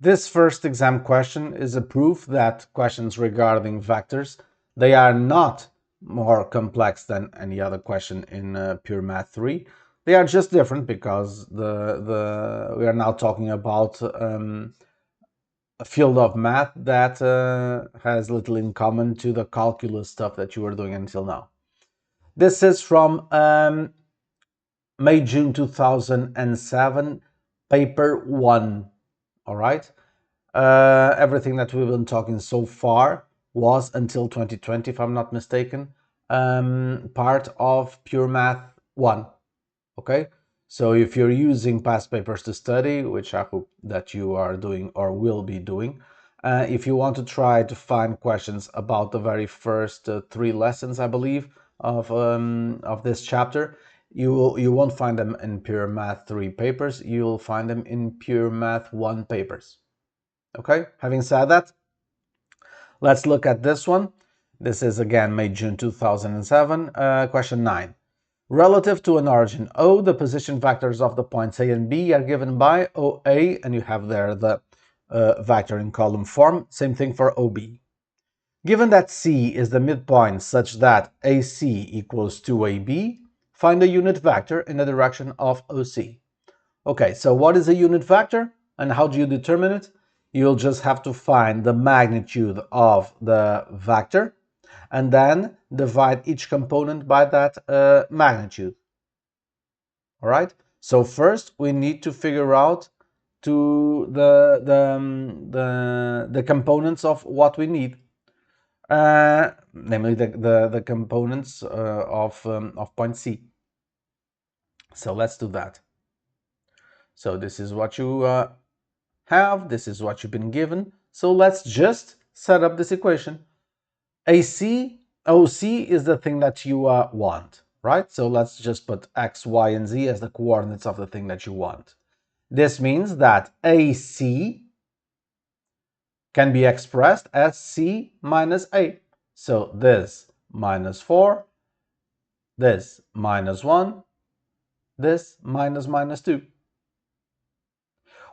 This first exam question is a proof that questions regarding vectors, they are not more complex than any other question in Pure Math 3. They are just different because we are now talking about a field of math that has little in common to the calculus stuff that you were doing until now. This is from May-June 2007, paper 1. All right. Everything that we've been talking so far was until 2020, if I'm not mistaken, part of Pure Math 1. Okay. So if you're using past papers to study, which I hope that you are doing or will be doing, if you want to try to find questions about the very first 3 lessons, I believe, of this chapter, you won't find them in Pure Math 3 papers. You'll find them in Pure Math 1 papers. Okay. Having said that, let's look at this one. This is again May-June 2007, question 9. Relative to an origin O, the position vectors of the points A and B are given by OA, and you have there the vector in column form. Same thing for OB. Given that C is the midpoint such that AC equals 2AB, find a unit vector in the direction of OC. Okay, so what is a unit vector and how do you determine it? You'll just have to find the magnitude of the vector and then divide each component by that magnitude. All right. So first we need to figure out the components of what we need, namely the components of point C. So let's do that. So this is what you have. This is what you've been given. So let's just set up this equation. OC is the thing that you want, right? So let's just put X, Y, and Z as the coordinates of the thing that you want. This means that AC can be expressed as C minus A. So this minus 4, this minus 1, this minus 2.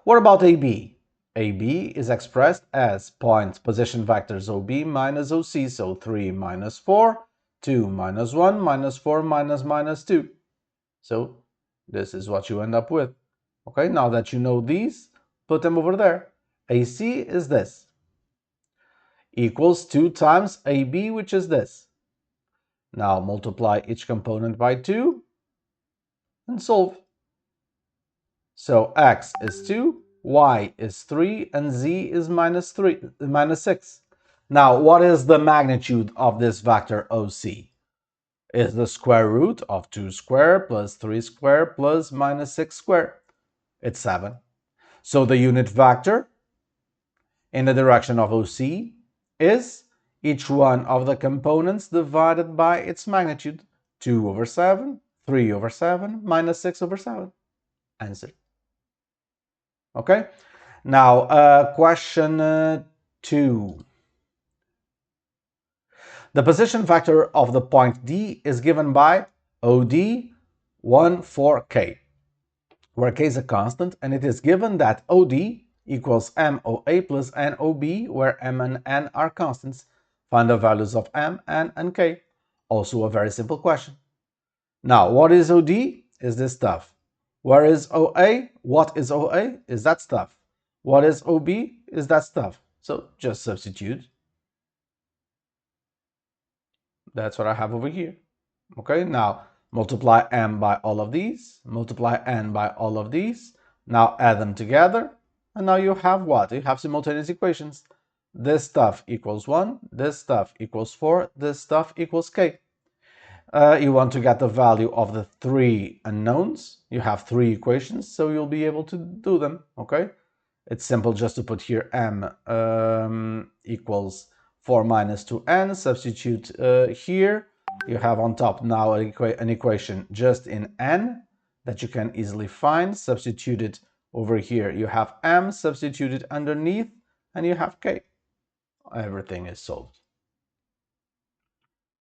What about AB? AB is expressed as point position vectors OB minus OC, so 3 minus 4, 2 minus 1, minus 4 minus 2. So this is what you end up with. Okay, now that you know these, put them over there. AC is this, equals 2 times AB, which is this. Now multiply each component by 2 and solve. So X is 2, Y is 3, and Z is minus 6. Now, what is the magnitude of this vector OC? Is the square root of 2 squared plus 3 squared plus minus 6 squared. It's 7. So the unit vector in the direction of OC is each one of the components divided by its magnitude. 2 over 7, 3 over 7, minus 6 over 7. Answer. Okay, now question 2. The position vector of the point D is given by OD 1, 4, K, where K is a constant, and it is given that OD equals MOA plus NOB, where M and N are constants. Find the values of M, N, and K. Also a very simple question. Now, what is OD? Is this stuff. Where is OA? What is OA? Is that stuff. What is OB? Is that stuff. So just substitute. That's what I have over here. Okay, now multiply M by all of these, multiply N by all of these. Now add them together, and now you have what? You have simultaneous equations. This stuff equals 1, this stuff equals 4, this stuff equals K. You want to get the value of the 3 unknowns. You have 3 equations, so you'll be able to do them, okay? It's simple just to put here M equals 4 minus 2n, substitute here. You have on top now an equation just in n that you can easily find. Substitute it over here. You have M, substitute it underneath, and you have K. Everything is solved.